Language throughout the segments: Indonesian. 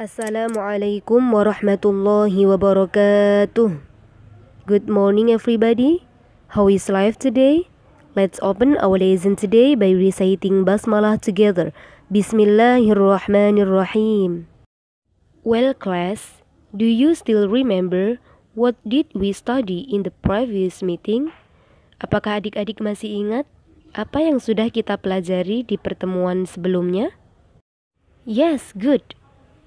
Assalamualaikum warahmatullahi wabarakatuh. Good morning everybody. How is life today? Let's open our lesson today by reciting basmalah together. Bismillahirrahmanirrahim. Well class, do you still remember what did we study in the previous meeting? Apakah adik-adik masih ingat apa yang sudah kita pelajari di pertemuan sebelumnya? Yes, good.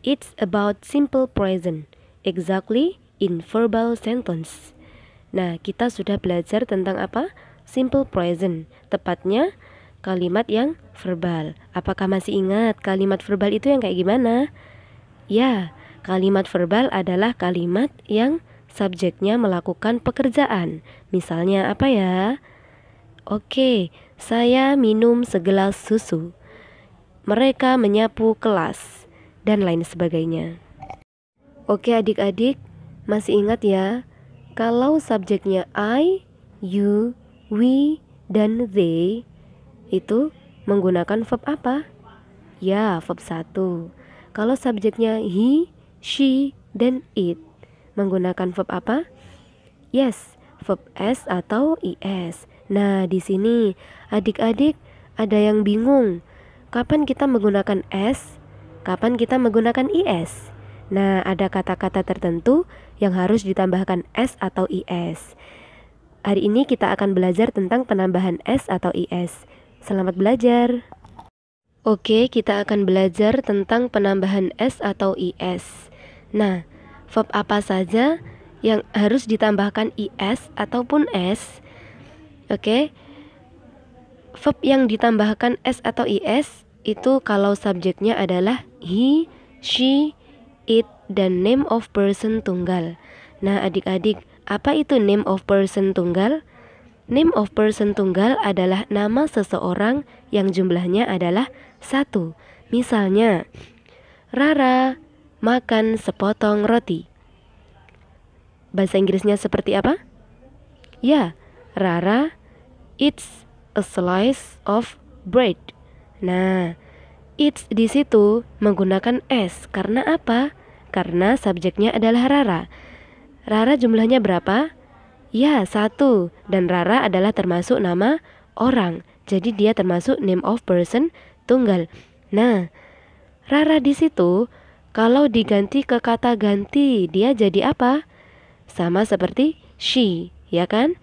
It's about simple present, exactly in verbal sentence. Nah, kita sudah belajar tentang apa? Simple present, tepatnya kalimat yang verbal. Apakah masih ingat kalimat verbal itu yang kayak gimana? Ya, kalimat verbal adalah kalimat yang subjeknya melakukan pekerjaan. Misalnya apa ya? Oke, saya minum segelas susu. Mereka menyapu kelas. Dan lain sebagainya. Oke adik-adik, masih ingat ya? Kalau subjeknya I, you, we, dan they itu menggunakan verb apa? Ya, verb 1. Kalau subjeknya he, she, dan it menggunakan verb apa? Yes, verb s atau is. Nah, di sini adik-adik ada yang bingung. Kapan kita menggunakan s? Kapan kita menggunakan is? Nah, ada kata-kata tertentu yang harus ditambahkan s atau is. Hari ini kita akan belajar tentang penambahan s atau is. Selamat belajar. Oke, kita akan belajar tentang penambahan s atau is. Nah, verb apa saja yang harus ditambahkan is ataupun s? Oke. Verb yang ditambahkan s atau is itu kalau subjeknya adalah he, she, it, dan name of person tunggal. Nah adik-adik, apa itu name of person tunggal? Name of person tunggal adalah nama seseorang yang jumlahnya adalah 1. Misalnya, Rara makan sepotong roti. Bahasa Inggrisnya seperti apa? Ya, Rara eats a slice of bread. Nah, it's di situ menggunakan s. Karena apa? Karena subjeknya adalah Rara. Rara jumlahnya berapa? Ya, 1. Dan Rara adalah termasuk nama orang. Jadi dia termasuk name of person tunggal. Nah, Rara di situ kalau diganti ke kata ganti, dia jadi apa? Sama seperti she, ya kan?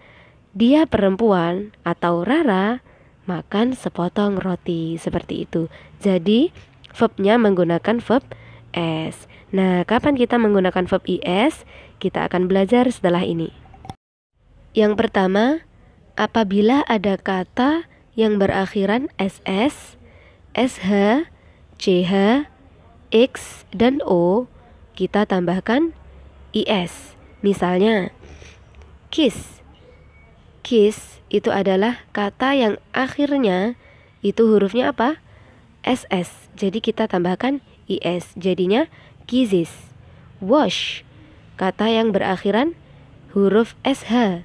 Dia perempuan atau Rara makan sepotong roti, seperti itu. Jadi verbnya menggunakan verb s. Nah, kapan kita menggunakan verb is? Kita akan belajar setelah ini. Yang pertama, apabila ada kata yang berakhiran ss, sh, ch, x, dan o, kita tambahkan is. Misalnya, kiss. Kiss itu adalah kata yang akhirnya itu hurufnya apa? SS. Jadi kita tambahkan is. Jadinya kisses. Wash. Kata yang berakhiran huruf sh.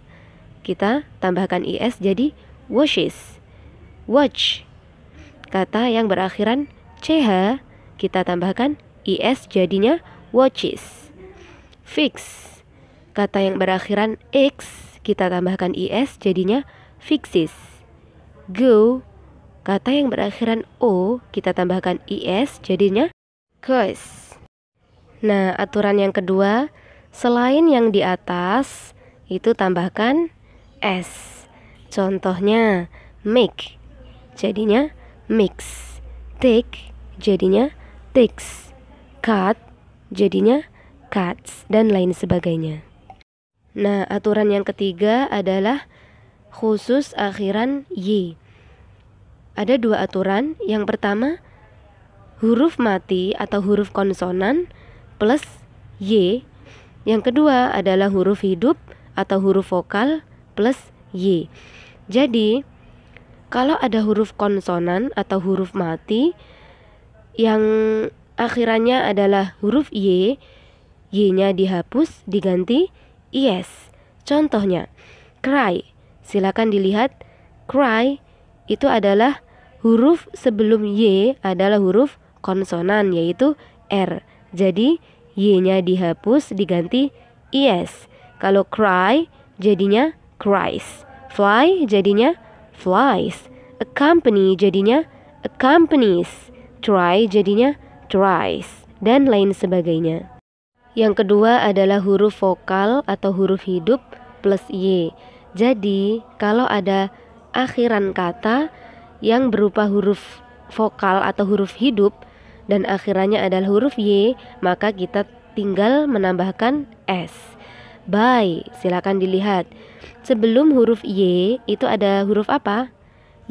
Kita tambahkan is jadi washes. Watch. Kata yang berakhiran ch. Kita tambahkan is jadinya watches. Fix. Kata yang berakhiran x. Kita tambahkan is jadinya fixes. Go. Kata yang berakhiran o, kita tambahkan is jadinya goes. Nah, aturan yang kedua, selain yang di atas itu tambahkan s. Contohnya make jadinya mix, take jadinya takes, cut jadinya cuts, dan lain sebagainya. Nah, aturan yang ketiga adalah khusus akhiran y. Ada 2 aturan. Yang pertama, huruf mati atau huruf konsonan plus y. Yang kedua adalah huruf hidup atau huruf vokal plus y. Jadi, kalau ada huruf konsonan atau huruf mati yang akhirannya adalah huruf y, y-nya dihapus diganti is. Contohnya, cry. Silakan dilihat, cry itu adalah huruf sebelum y adalah huruf konsonan yaitu r. Jadi Y-nya dihapus diganti is. Kalau cry jadinya cries. Fly jadinya flies. Accompany jadinya accompanies. Try jadinya tries. Dan lain sebagainya. Yang kedua adalah huruf vokal atau huruf hidup plus Y. Jadi kalau ada akhiran kata yang berupa huruf vokal atau huruf hidup dan akhirannya adalah huruf Y, maka kita tinggal menambahkan S. By, silakan dilihat. Sebelum huruf Y itu ada huruf apa?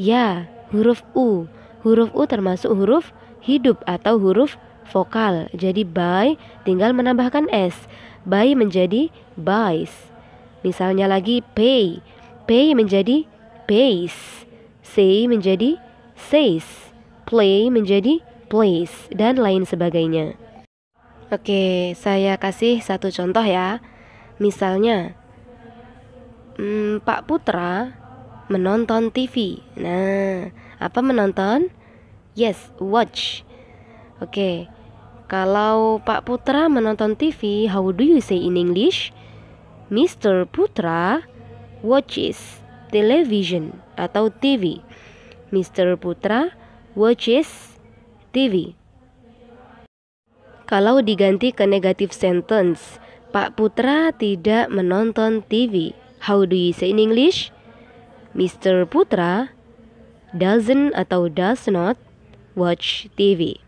Ya, huruf U. Huruf U termasuk huruf hidup atau huruf vokal. Jadi by tinggal menambahkan S. By menjadi buys. Misalnya lagi pay. Pay menjadi pays. Say menjadi says. Play menjadi plays. Dan lain sebagainya. Oke, saya kasih satu contoh ya. Misalnya Pak Putra menonton TV. Nah, apa menonton? Yes, watch. Oke, kalau Pak Putra menonton TV, how do you say in English? Mr. Putra watches television atau TV. Mr. Putra watches TV. Kalau diganti ke negative sentence, Pak Putra tidak menonton TV. How do you say in English? Mr. Putra doesn't atau does not watch TV.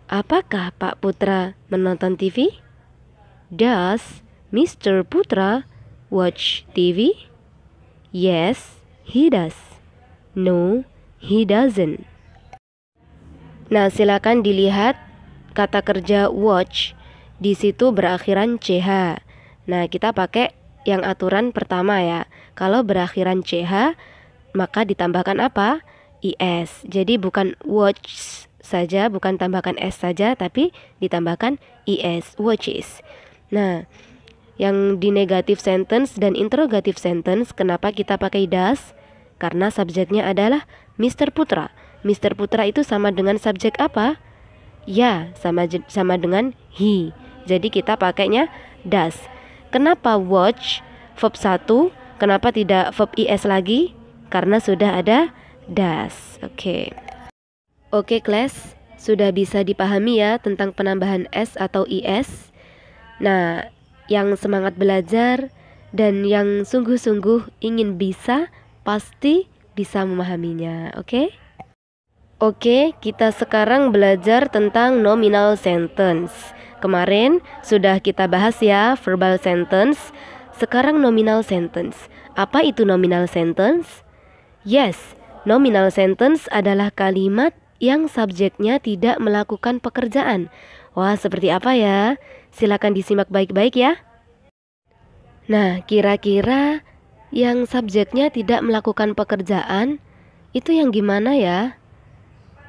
Apakah Pak Putra menonton TV? Does Mr. Putra watch TV? Yes, he does. No, he doesn't. Nah, silakan dilihat kata kerja watch. Di situ berakhiran CH. Nah, kita pakai yang aturan pertama ya. Kalau berakhiran CH, maka ditambahkan apa? IS. Jadi bukan watch saja, bukan tambahkan S saja, tapi ditambahkan IS, watches. Nah, yang di negative sentence dan interrogative sentence, kenapa kita pakai does? Karena subjeknya adalah Mr. Putra. Mr. Putra itu sama dengan subjek apa? Ya, sama dengan he. Jadi kita pakainya does. Kenapa watch verb 1? Kenapa tidak verb IS lagi? Karena sudah ada does. Oke kelas, sudah bisa dipahami ya tentang penambahan S atau IS. Nah, yang semangat belajar dan yang sungguh-sungguh ingin bisa, pasti bisa memahaminya, oke? Oke, kita sekarang belajar tentang nominal sentence. Kemarin sudah kita bahas ya verbal sentence. Sekarang nominal sentence. Apa itu nominal sentence? Yes, nominal sentence adalah kalimat yang subjeknya tidak melakukan pekerjaan. Wah, seperti apa ya? Silakan disimak baik-baik ya. Nah, kira-kira yang subjeknya tidak melakukan pekerjaan itu yang gimana ya?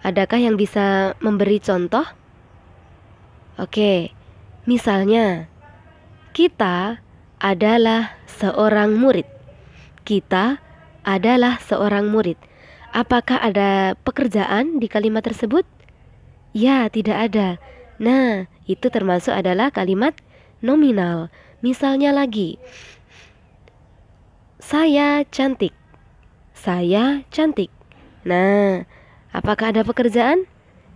Adakah yang bisa memberi contoh? Oke, misalnya kita adalah seorang murid. Kita adalah seorang murid. Apakah ada pekerjaan di kalimat tersebut? Ya, tidak ada. Nah, itu termasuk adalah kalimat nominal. Misalnya lagi, saya cantik. Saya cantik. Nah, apakah ada pekerjaan?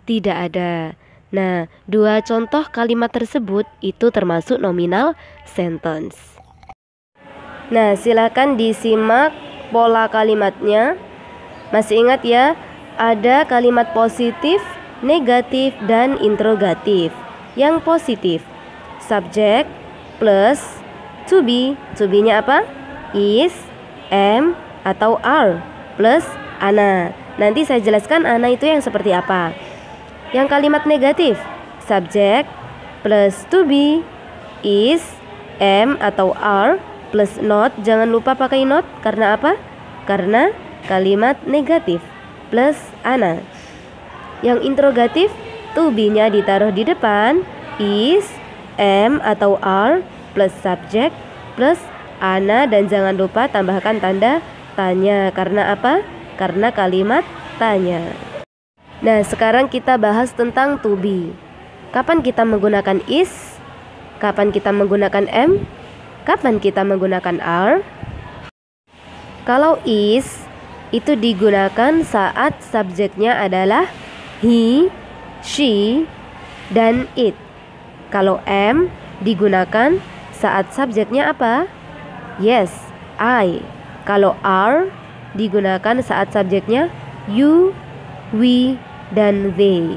Tidak ada. Nah, dua contoh kalimat tersebut itu termasuk nominal sentence. Nah, silakan disimak pola kalimatnya. Masih ingat ya, ada kalimat positif, negatif, dan interrogatif. Yang positif, subjek plus to be. To be-nya apa? Is, am, atau are plus ana. Nanti saya jelaskan ana itu yang seperti apa. Yang kalimat negatif, subjek plus to be, is, am, atau are plus not. Jangan lupa pakai not. Karena apa? Karena kalimat negatif plus ana. Yang interrogatif, to be-nya ditaruh di depan, is, am, atau are plus subjek plus ana. Dan jangan lupa tambahkan tanda tanya. Karena apa? Karena kalimat tanya. Nah, sekarang kita bahas tentang to be. Kapan kita menggunakan is? Kapan kita menggunakan am? Kapan kita menggunakan are? Kalau is itu digunakan saat subjeknya adalah he, she, dan it. Kalau am digunakan saat subjeknya apa? Yes, I. Kalau are digunakan saat subjeknya you, we, dan they.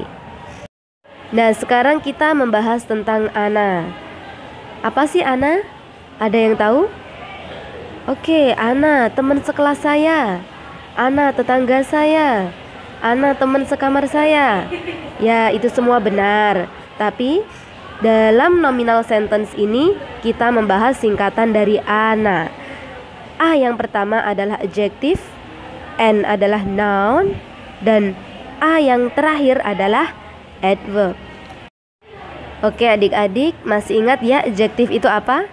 Nah, sekarang kita membahas tentang Ana. Apa sih Ana? Ada yang tahu? Oke, Ana teman sekelas saya. Ana tetangga saya. Ana teman sekamar saya. Ya, itu semua benar. Tapi dalam nominal sentence ini kita membahas singkatan dari Ana. A yang pertama adalah adjective, N adalah noun, dan A yang terakhir adalah adverb. Oke adik-adik, masih ingat ya adjective itu apa?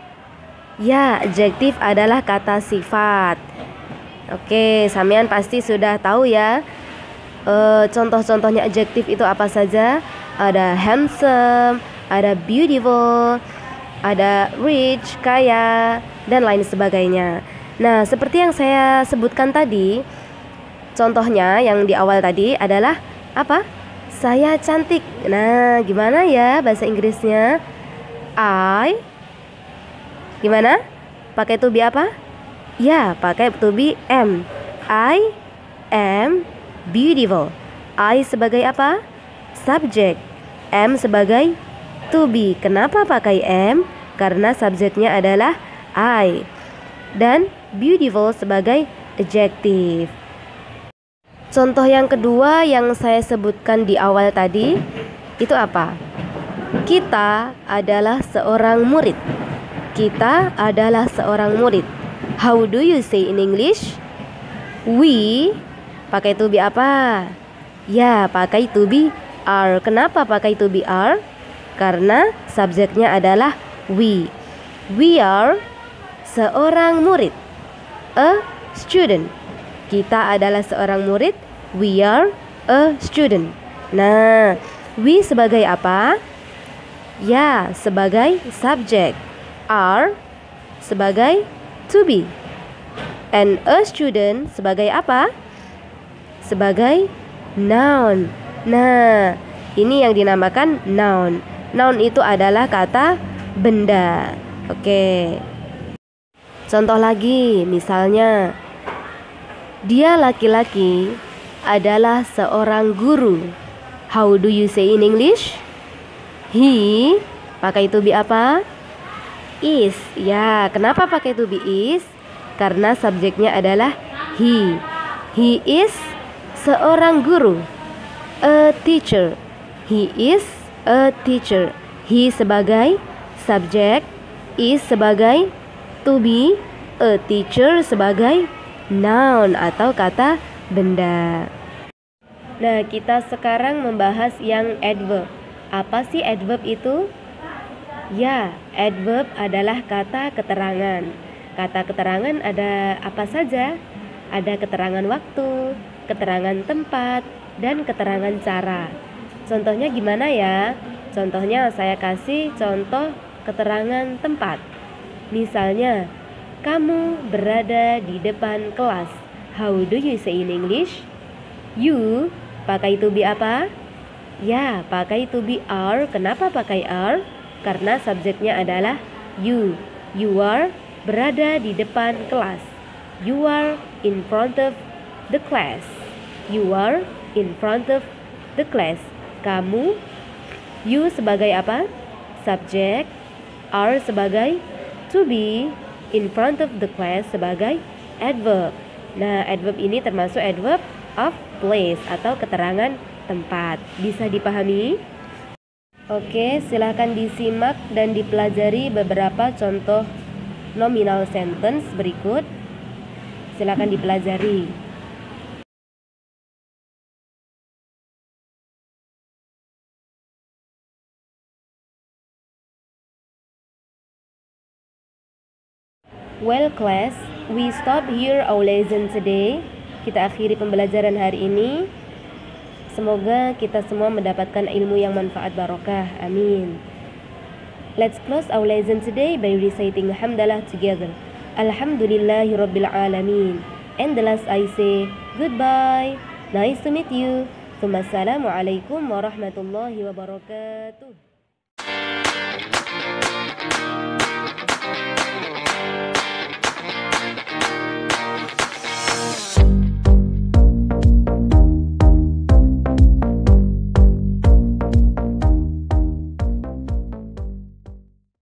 Ya, adjektif adalah kata sifat. Oke, sampean pasti sudah tahu ya. Contoh-contohnya adjektif itu apa saja? Ada handsome, ada beautiful, ada rich, kaya, dan lain sebagainya. Nah, seperti yang saya sebutkan tadi, contohnya yang di awal tadi adalah apa? Saya cantik. Nah, gimana ya bahasa Inggrisnya? Gimana? Pakai to be apa? Ya, pakai to be am. I am beautiful. I sebagai apa? Subjek. Am sebagai to be. Kenapa pakai am? Karena subjeknya adalah I. Dan beautiful sebagai adjective. Contoh yang kedua yang saya sebutkan di awal tadi, itu apa? Kita adalah seorang murid. Kita adalah seorang murid. How do you say in English? We pakai to be apa? Ya, pakai to be are. Kenapa pakai to be are? Karena subjeknya adalah we. We are seorang murid. A student. Kita adalah seorang murid. We are a student. Nah, we sebagai apa? Ya, sebagai subjek. Are sebagai to be. And a student sebagai apa? Sebagai noun. Nah, ini yang dinamakan noun. Noun itu adalah kata benda. Oke. Contoh lagi, misalnya dia laki-laki adalah seorang guru. How do you say in English? He pakai to be apa? Is. Ya, kenapa pakai to be is? Karena subjeknya adalah he. He is seorang guru. A teacher. He is a teacher. He sebagai subjek, is sebagai to be, a teacher sebagai noun atau kata benda. Nah, kita sekarang membahas yang adverb. Apa sih adverb itu? Ya, adverb adalah kata keterangan. Kata keterangan ada apa saja? Ada keterangan waktu, keterangan tempat, dan keterangan cara. Contohnya gimana ya? Contohnya saya kasih contoh keterangan tempat. Misalnya, kamu berada di depan kelas. How do you say in English? You pakai to be apa? Ya, pakai to be are. Kenapa pakai are? Karena subjeknya adalah you. You are berada di depan kelas. You are in front of the class. You are in front of the class. Kamu, you sebagai apa? Subjek, are sebagai to be, in front of the class sebagai adverb. Nah, adverb ini termasuk adverb of place atau keterangan tempat. Bisa dipahami? Oke, silahkan disimak dan dipelajari beberapa contoh nominal sentence berikut. Silahkan dipelajari. Well class, we stop here our lesson today. Kita akhiri pembelajaran hari ini. Semoga kita semua mendapatkan ilmu yang manfaat barokah. Amin. Let's close our lesson today by reciting Hamdalah together. Alhamdulillahirabbil alamin. And the last I say goodbye. Nice to meet you. Assalamualaikum warahmatullahi wabarakatuh.